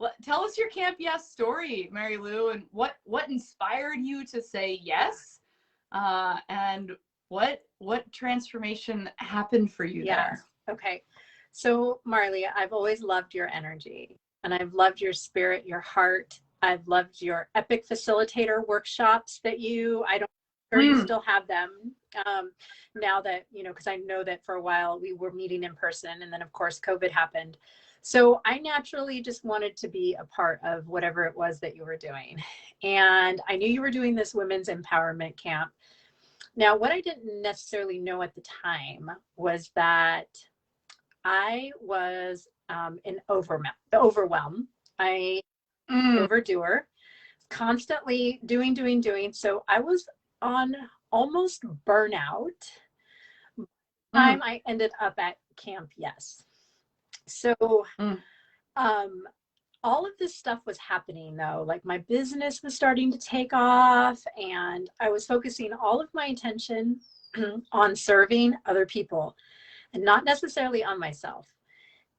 Well, tell us your Camp Yes story, Mary Lou, and what inspired you to say yes, and what transformation happened for you there? Okay. So Marley, I've always loved your energy, and I've loved your spirit, your heart. I've loved your epic facilitator workshops that I don't know if you still have them now that, because I know that for a while we were meeting in person, and then of course COVID happened. So I naturally just wanted to be a part of whatever it was that you were doing. And I knew you were doing this women's empowerment camp. Now, what I didn't necessarily know at the time was that I was in overwhelm. I overdoer, constantly doing. So I was on almost burnout time I ended up at Camp Yes. So all of this stuff was happening though. Like my business was starting to take off, and I was focusing all of my attention on serving other people and not necessarily on myself.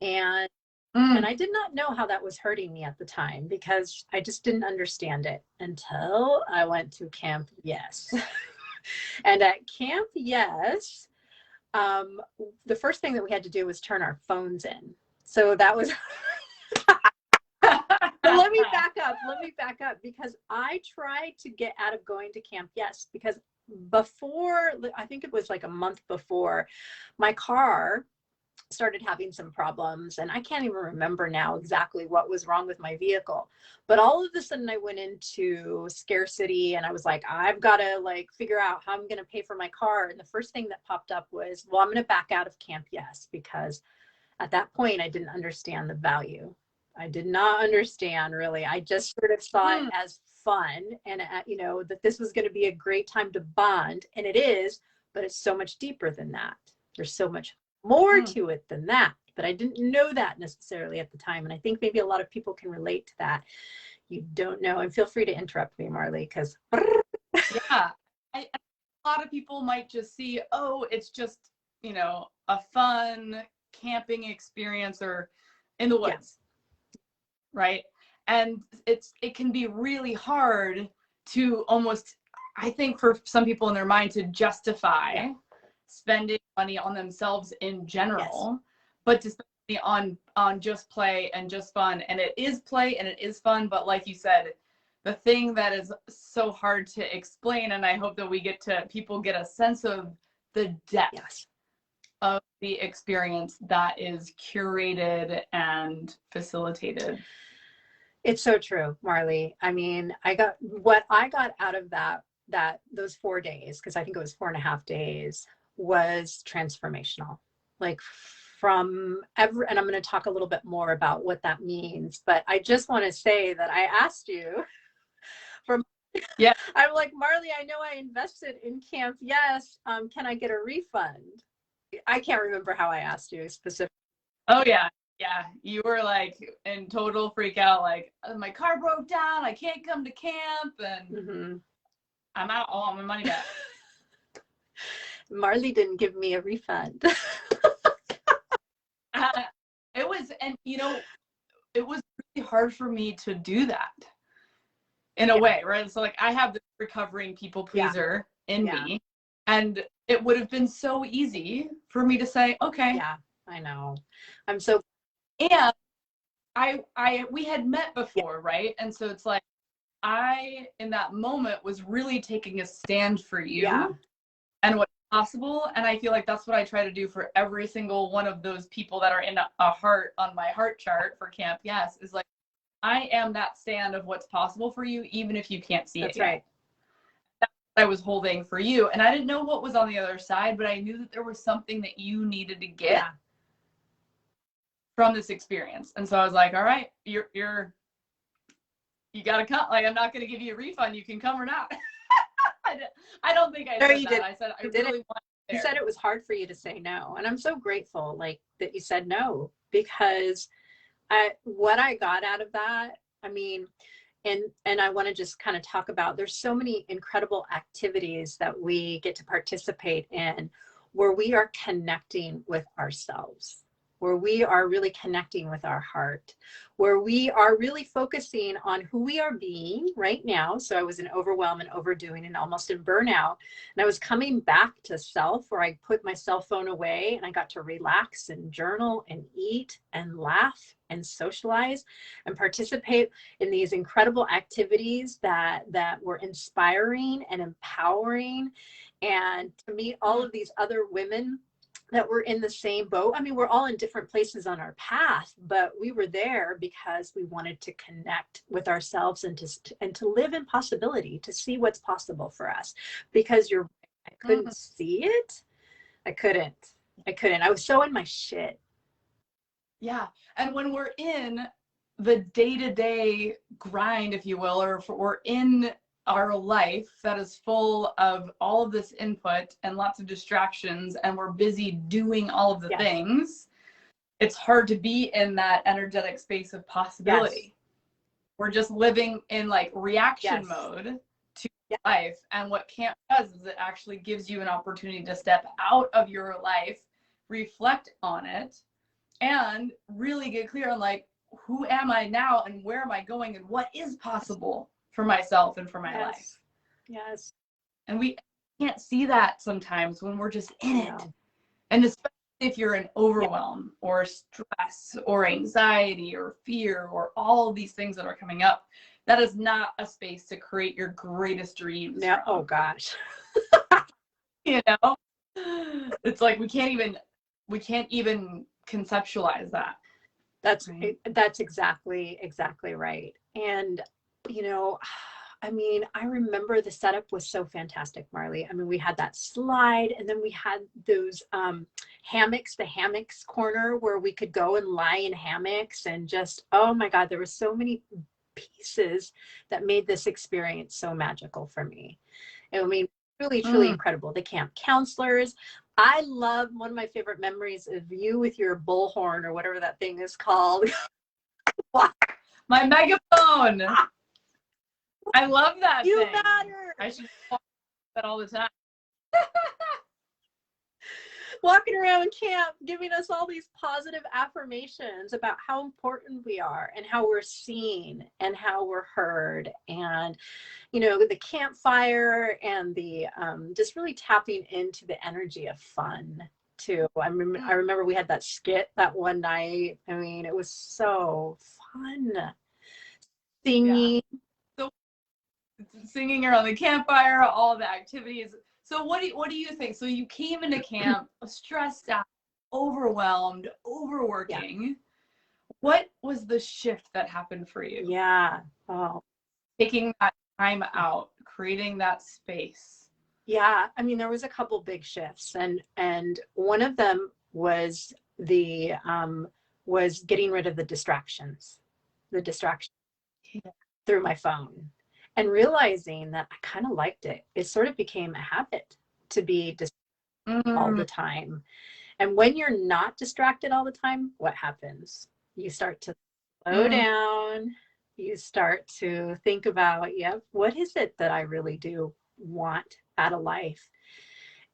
And I did not know how that was hurting me at the time, because I just didn't understand it until I went to Camp Yes. And at Camp Yes, the first thing that we had to do was turn our phones in. So that was But let me back up, because I tried to get out of going to Camp Yes, because before, I think it was like a month before, my car started having some problems, and I can't even remember now exactly what was wrong with my vehicle. But all of a sudden I went into scarcity, and I was like, I've got to figure out how I'm going to pay for my car. And the first thing that popped up was, well, I'm going to back out of Camp Yes, because at that point I didn't understand the value. I did not understand really. I just sort of saw it as fun, and that this was going to be a great time to bond, and it is, but it's so much deeper than that. There's so much more to it than that, but I didn't know that necessarily at the time. And I think maybe a lot of people can relate to that. You don't know, and feel free to interrupt me, Marley, because yeah, a lot of people might just see, oh, it's just a fun camping experience or in the woods. Right. And it can be really hard to almost, I think for some people in their mind, to justify spending money on themselves in general, but to spend money on just play and just fun. And it is play and it is fun. But like you said, the thing that is so hard to explain, and I hope that people get a sense of the depth of the experience that is curated and facilitated. It's so true, Marley. I mean, what I got out of those 4 days, because I think it was 4.5 days, was transformational. And I'm going to talk a little bit more about what that means, but I just want to say that I asked you I'm like, Marley, I know I invested in Camp Yes. Can I get a refund? I can't remember how I asked you specifically. Oh yeah. Yeah, you were in total freak out, my car broke down, I can't come to camp, and I'm out all my money back. Marley didn't give me a refund. It was really hard for me to do that in a way, right? So I have this recovering people pleaser in me, and it would have been so easy for me to say, okay. Yeah, I know. I'm so. And we had met before, right? And so it's I, in that moment, was really taking a stand for you and what's possible. And I feel like that's what I try to do for every single one of those people that are in a heart on my heart chart for Camp Yes, is I am that stand of what's possible for you, even if you can't see it. That's right. That's what I was holding for you. And I didn't know what was on the other side, but I knew that there was something that you needed to get from this experience. And so I was like, all right, you gotta come. I'm not gonna give you a refund. You can come or not. I don't think I said that. I said I really want you said it was hard for you to say no. And I'm so grateful that you said no, because what I got out of that, I mean, and I want to just kind of talk about, there's so many incredible activities that we get to participate in where we are connecting with ourselves. where we are really connecting with our heart, where we are really focusing on who we are being right now. So I was in overwhelm and overdoing and almost in burnout. And I was coming back to self, where I put my cell phone away and I got to relax and journal and eat and laugh and socialize and participate in these incredible activities that were inspiring and empowering, and to meet all of these other women that were in the same boat. I mean, we're all in different places on our path, but we were there because we wanted to connect with ourselves and to live in possibility, to see what's possible for us. Because I couldn't see it. I couldn't. I was so in my shit. Yeah. And when we're in the day-to-day grind, if you will, or if we're in our life that is full of all of this input and lots of distractions, and we're busy doing all of the things, it's hard to be in that energetic space of possibility. Yes. We're just living in like reaction mode to life. And what camp does is it actually gives you an opportunity to step out of your life, reflect on it, and really get clear on like, who am I now and where am I going and what is possible for myself and for my life. Yes. And we can't see that sometimes when we're just in it. And especially if you're in overwhelm or stress or anxiety or fear or all of these things that are coming up, that is not a space to create your greatest dreams. No, oh gosh. You know, it's like we can't even conceptualize that. That's exactly right. And I mean, I remember the setup was so fantastic, Marley. I mean, we had that slide, and then we had those hammocks, the hammocks corner where we could go and lie in hammocks, and just, oh my God, there were so many pieces that made this experience so magical for me. I mean, really, truly incredible. The camp counselors. I love, one of my favorite memories of you with your bullhorn or whatever that thing is called. My megaphone. I love that you thing. Matter. I should talk that all the time. Walking around camp, giving us all these positive affirmations about how important we are and how we're seen and how we're heard. And, the campfire and the just really tapping into the energy of fun too. I remember we had that skit that one night. I mean, it was so fun. Singing. Yeah. So singing around the campfire, all the activities. So what do you think? So you came into camp stressed out, overwhelmed, overworking. Yeah. What was the shift that happened for you? Yeah. Oh. Taking that time out, creating that space. Yeah. I mean, there was a couple big shifts, and one of them was was getting rid of the distractions through my phone, and realizing that I kind of liked it. It sort of became a habit to be distracted all the time. And when you're not distracted all the time, what happens? You start to slow down. You start to think about, what is it that I really do want out of life?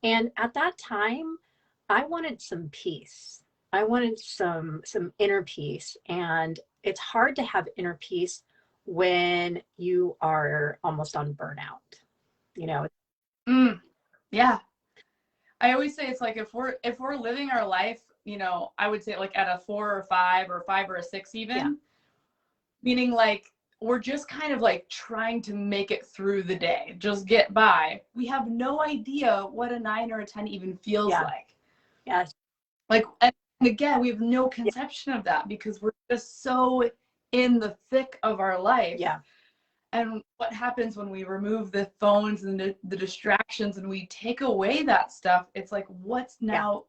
And at that time, I wanted some peace. I wanted some inner peace. And it's hard to have inner peace when you are almost on burnout, Yeah. I always say it's like if we're living our life, I would say like at a 4 or 5 or 5 or a 6 even, meaning like we're just kind of like trying to make it through the day, just get by. We have no idea what a 9 or a 10 even feels like. Yes. Like, and again, we have no conception of that because we're just so in the thick of our life. Yeah. And what happens when we remove the phones and the distractions and we take away that stuff, it's like, what's now,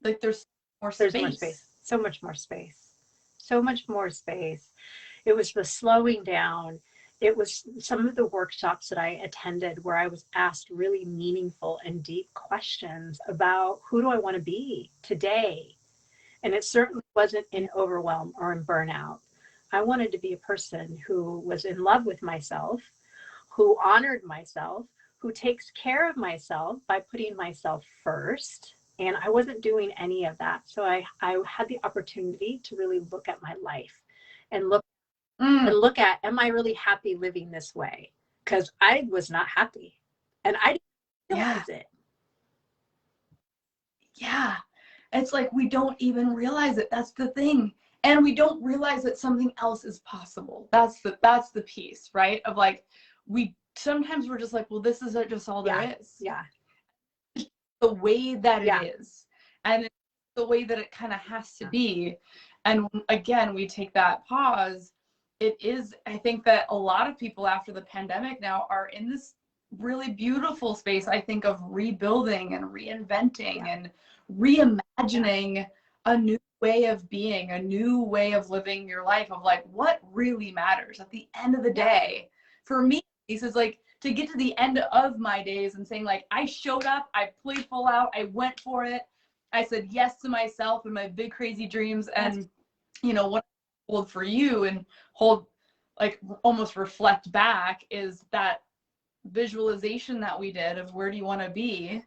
like there's more space. There's more space. So much more space. So much more space. It was the slowing down. It was some of the workshops that I attended where I was asked really meaningful and deep questions about who do I want to be today? And it certainly wasn't in overwhelm or in burnout. I wanted to be a person who was in love with myself, who honored myself, who takes care of myself by putting myself first, and I wasn't doing any of that. So I had the opportunity to really look at my life and look at, am I really happy living this way? Because I was not happy, and I didn't realize it. Yeah. It's like we don't even realize it. That's the thing. And we don't realize that something else is possible. That's the piece, right? Of like, sometimes we're just like, well, this is just all there is. Yeah. The way that it is. And it's the way that it kind of has to be. And again, we take that pause. It is, I think that a lot of people after the pandemic now are in this really beautiful space, I think, of rebuilding and reinventing and reimagining a new way of being, a new way of living your life, of like what really matters at the end of the day. For me, this is like to get to the end of my days and saying like, I showed up, I played full out, I went for it. I said yes to myself and my big crazy dreams. And you know, what I hold for you and hold, like almost reflect back, is that visualization that we did of where do you want to be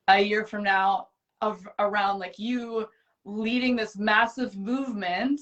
a year from now, of around like you leading this massive movement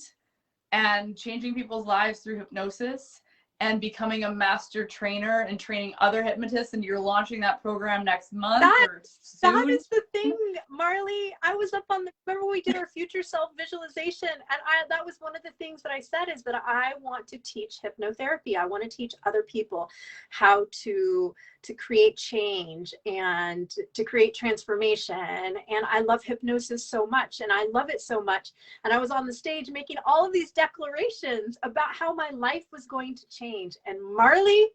and changing people's lives through hypnosis and becoming a master trainer and training other hypnotists, and you're launching that program next month or soon. That is the thing, Marley. I was up on remember we did our future self visualization, and that was one of the things that I said, is that I want to teach hypnotherapy. I want to teach other people how to create change and to create transformation. And I love hypnosis so much, and I love it so much. And I was on the stage making all of these declarations about how my life was going to change. And Marley,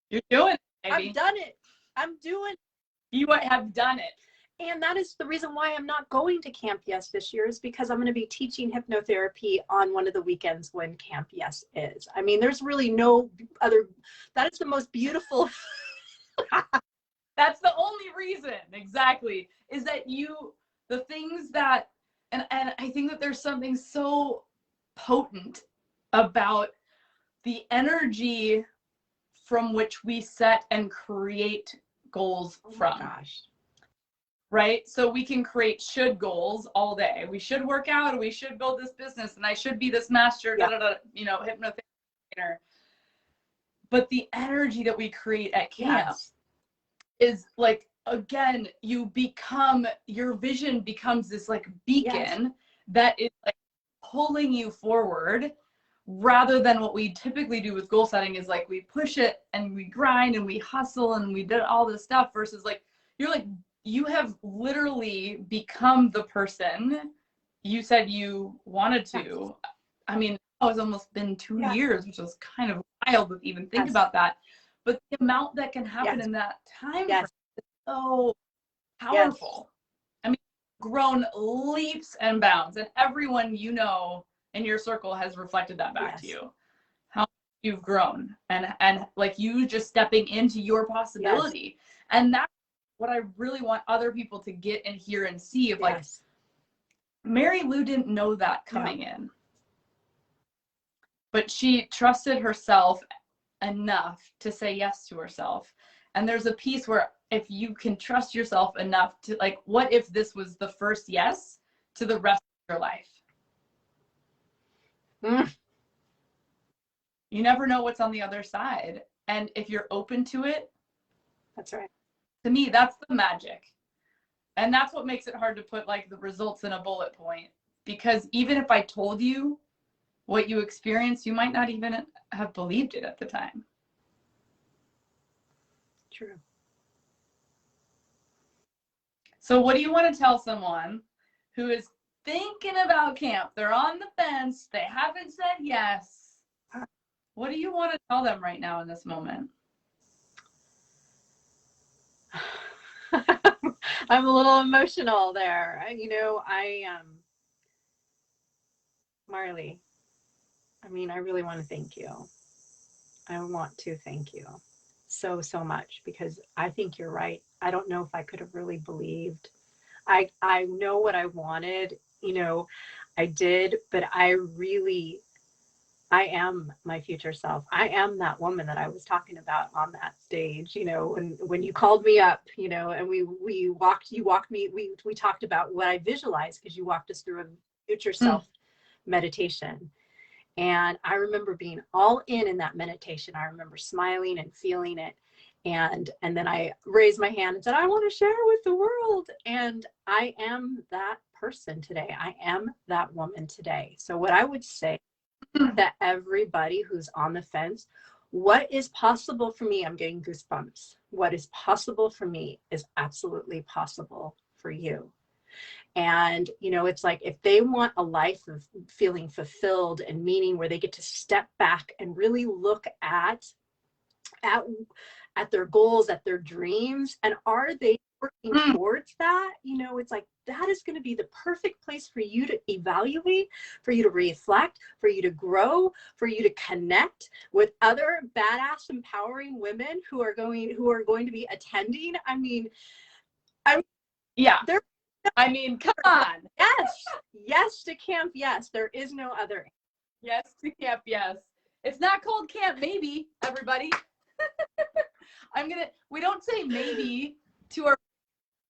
you're doing it, baby. I've done it. I'm doing it. You have done it. And that is the reason why I'm not going to Camp Yes this year, is because I'm going to be teaching hypnotherapy on one of the weekends when Camp Yes is. I mean, there's really no other, that is the most beautiful. That's the only reason, exactly, is that the things that, and I think that there's something so potent about the energy from which we set and create goals from. Gosh. Right? So we can create should goals all day. We should work out, or we should build this business, and I should be this master, hypnotherapy trainer. But the energy that we create at camp is like, again, your vision becomes this like beacon that is like pulling you forward, rather than what we typically do with goal setting is like we push it and we grind and we hustle and we did all this stuff, versus like you have literally become the person you said you wanted to. I mean, it's almost been 2 years, which is kind of wild to even think about that. But the amount that can happen in that time is so powerful. I mean, grown leaps and bounds, and everyone you know in your circle has reflected that back to you. How you've grown, and like you just stepping into your possibility. And that's what I really want other people to get and hear and see, of like, Mary Lou didn't know that coming in, but she trusted herself enough to say yes to herself. And there's a piece where if you can trust yourself enough to, like, what if this was the first yes to the rest of your life? You never know what's on the other side. And if you're open to it, that's right. To me, that's the magic. And that's what makes it hard to put like the results in a bullet point, because even if I told you what you experienced, you might not even have believed it at the time. True. So what do you want to tell someone who is thinking about camp? They're on the fence. They haven't said yes. What do you want to tell them right now in this moment? I'm a little emotional there. Marley, I mean, I really want to thank you. I want to thank you so much, because I think you're right. I don't know if I could have really believed. I know what I wanted, I did, but I really I am my future self. I am that woman that I was talking about on that stage, you know, when you called me up, you know, and you walked me, we talked about what I visualized, because you walked us through a future self meditation. And I remember being all in that meditation. I remember smiling and feeling it. And then I raised my hand and said, I want to share with the world. And I am that person today. I am that woman today. So what I would say that everybody who's on the fence, what is possible for me? I'm getting goosebumps. What is possible for me is absolutely possible for you. And, you know, it's like, if they want a life of feeling fulfilled and meaning, where they get to step back and really look at their goals, at their dreams, and are they working towards that? You know, it's like, that is going to be the perfect place for you to evaluate, for you to reflect, for you to grow, for you to connect with other badass, empowering women who are going to be attending. Yeah. There, I mean, come on. Yes to camp. Yes, there is no other. Yes to camp. Yes. It's not called camp, maybe, everybody. We don't say maybe to our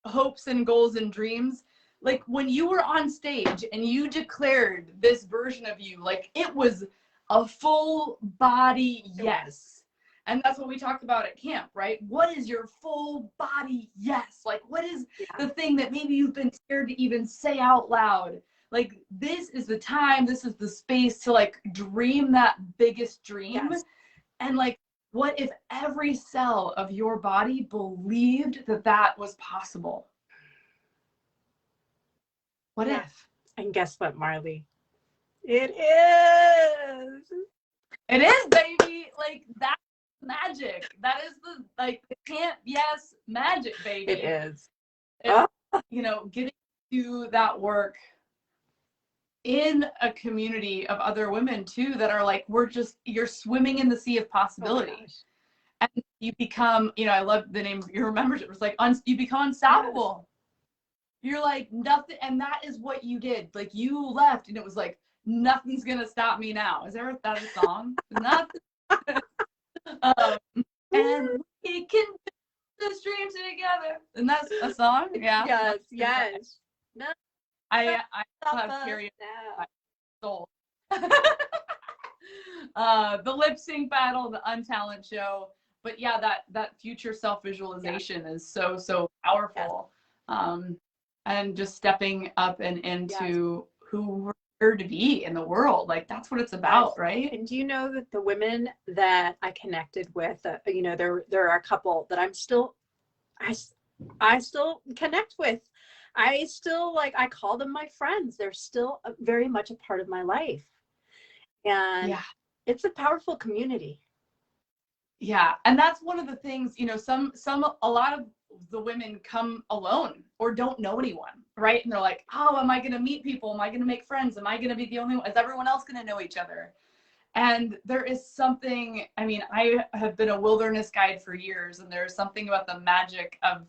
hopes and goals and dreams. Like, when you were on stage and you declared this version of you, like, it was a full body yes. And that's what we talked about at camp, right? What is your full body yes? Like, what is the thing that maybe you've been scared to even say out loud? Like, this is the time, this is the space to, like, dream that biggest dream. Yes. And, like, what if every cell of your body believed that that was possible? What if? And guess what, Marley? It is. It is, baby. Like, that's magic. That is the, like, can't yes magic, baby. It is. You know, getting to that work in a community of other women too, that are like, you're swimming in the sea of possibility. And you become, you know, I love the name, your membership was like, you become unstoppable. You're like, nothing. And that is what you did. Like, you left and it was like, nothing's going to stop me now. Is that a song? Nothing. And we can do this dream together. And that's a song? Yeah. Yes. No, I have period in my soul. The lip sync battle, the untalent show. But yeah, that future self-visualization is so powerful. And just stepping up and into who we're here to be in the world. Like, that's what it's about, right? And do you know that the women that I connected with, you know, there are a couple that I still connect with. I still, like, I call them my friends. They're still very much a part of my life. And it's a powerful community. Yeah. And that's one of the things, you know, a lot of the women come alone or don't know anyone, right? And they're like, oh, am I going to meet people? Am I going to make friends? Am I going to be the only one? Is everyone else going to know each other? And there is something, I mean, I have been a wilderness guide for years, and there's something about the magic of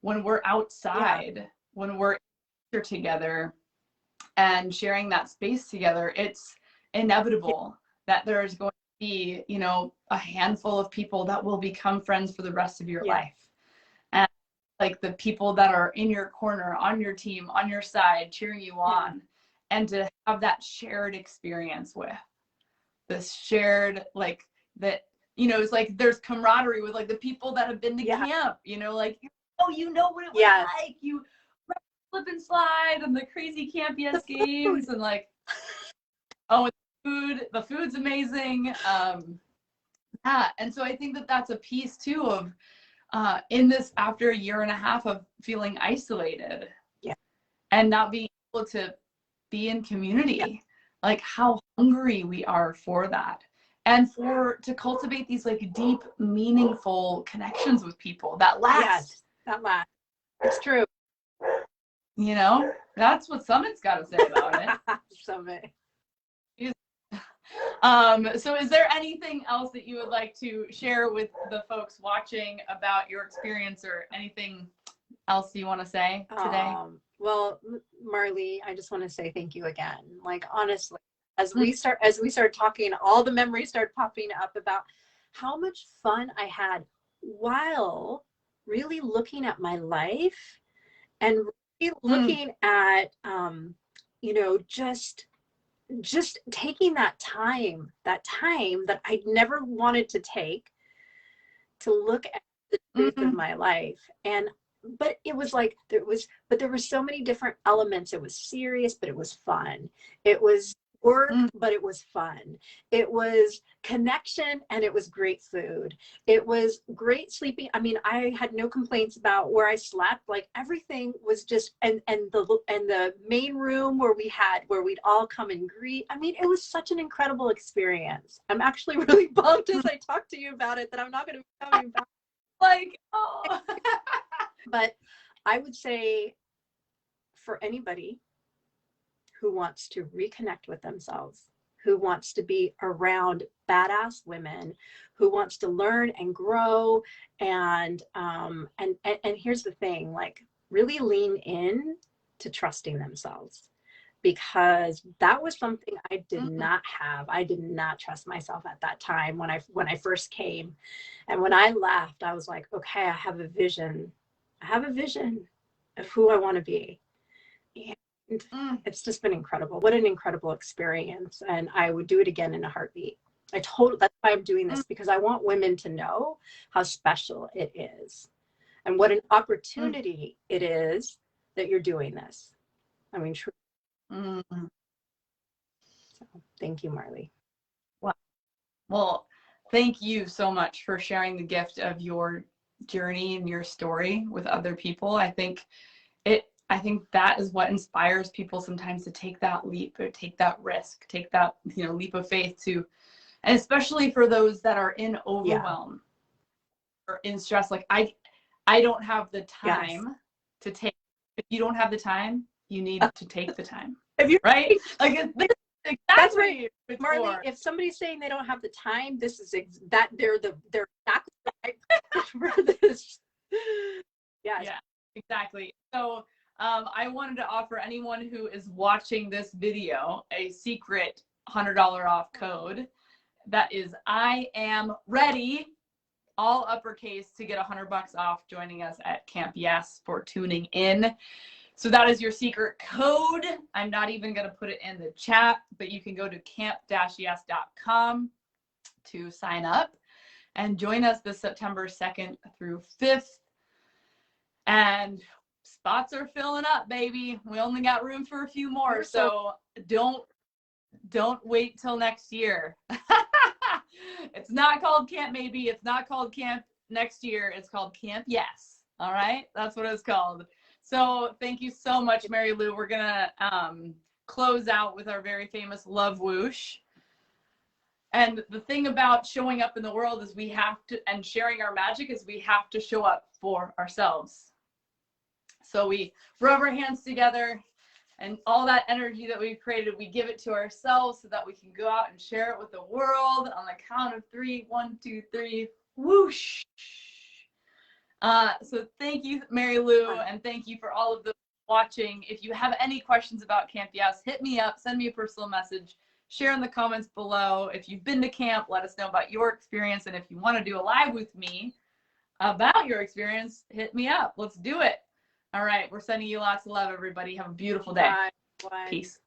when we're outside, when we're together and sharing that space together, it's inevitable that there's going to be, you know, a handful of people that will become friends for the rest of your life. And like, the people that are in your corner, on your team, on your side, cheering you on, and to have that shared experience with this shared, like, that, you know, it's like there's camaraderie with, like, the people that have been to camp, you know, like, oh, you know what it was like, you slip and slide and the crazy camp games, and like, oh, the food's amazing. And so I think that that's a piece too of in this, after a year and a half of feeling isolated and not being able to be in community, like, how hungry we are for that, and to cultivate these, like, deep, meaningful connections with people that last. It's true. You know, that's what Summit's got to say about it. Summit. So is there anything else that you would like to share with the folks watching about your experience, or anything else you want to say today? Well, Marley, I just want to say thank you again. Like, honestly, as we start talking, all the memories start popping up about how much fun I had while really looking at my life and really looking at, you know, just taking that time that I'd never wanted to take to look at the truth of my life. And but it was like there were so many different elements. It was serious, but it was fun. It was work, but it was fun. It was connection, and it was great food. It was great sleeping. I mean, I had no complaints about where I slept. Like everything was just, and the main room where we'd all come and greet. I mean, it was such an incredible experience. I'm actually really bummed as I talk to you about it that I'm not going to be coming back. Like, oh. But I would say for anybody who wants to reconnect with themselves, who wants to be around badass women, who wants to learn and grow, and here's the thing, like really lean in to trusting themselves, because that was something I did not have. I did not trust myself at that time when I first came. And when I left, I was like, okay, I have a vision. I have a vision of who I want to be. And it's just been incredible. What an incredible experience. And I would do it again in a heartbeat. That's why I'm doing this, because I want women to know how special it is and what an opportunity it is that you're doing this. I mean, truly. So, thank you, Marley. Well, thank you so much for sharing the gift of your journey and your story with other people. I think that is what inspires people sometimes to take that leap, or take that risk, take that, you know, leap of faith and especially for those that are in overwhelm or in stress. Like I don't have the time to take. If you don't have the time, you need to take the time. Right? Like exactly. That's right, Marley. If somebody's saying they don't have the time, this is that they're exactly right for this. Yeah, exactly. So I wanted to offer anyone who is watching this video a secret $100 off code. That is, I am ready, all uppercase, to get $100 off joining us at Camp Yes for tuning in. So that is your secret code. I'm not even going to put it in the chat, but you can go to camp-yes.com to sign up and join us this September 2nd through 5th. And spots are filling up, baby. We only got room for a few more. So don't wait till next year. It's not called Camp Maybe. It's not called Camp Next Year. It's called Camp Yes. All right. That's what it's called. So thank you so much, Mary Lou. We're going to close out with our very famous love whoosh. And the thing about showing up in the world is we have to, and sharing our magic is we have to show up for ourselves. So we rub our hands together, and all that energy that we've created, we give it to ourselves so that we can go out and share it with the world on the count of 3. 1, 2, 3, whoosh. So thank you, Mary Lou, and thank you for all of those watching. If you have any questions about Camp Yes, hit me up, send me a personal message, share in the comments below. If you've been to camp, let us know about your experience. And if you want to do a live with me about your experience, hit me up. Let's do it. All right. We're sending you lots of love, everybody. Have a beautiful day. Bye. Peace.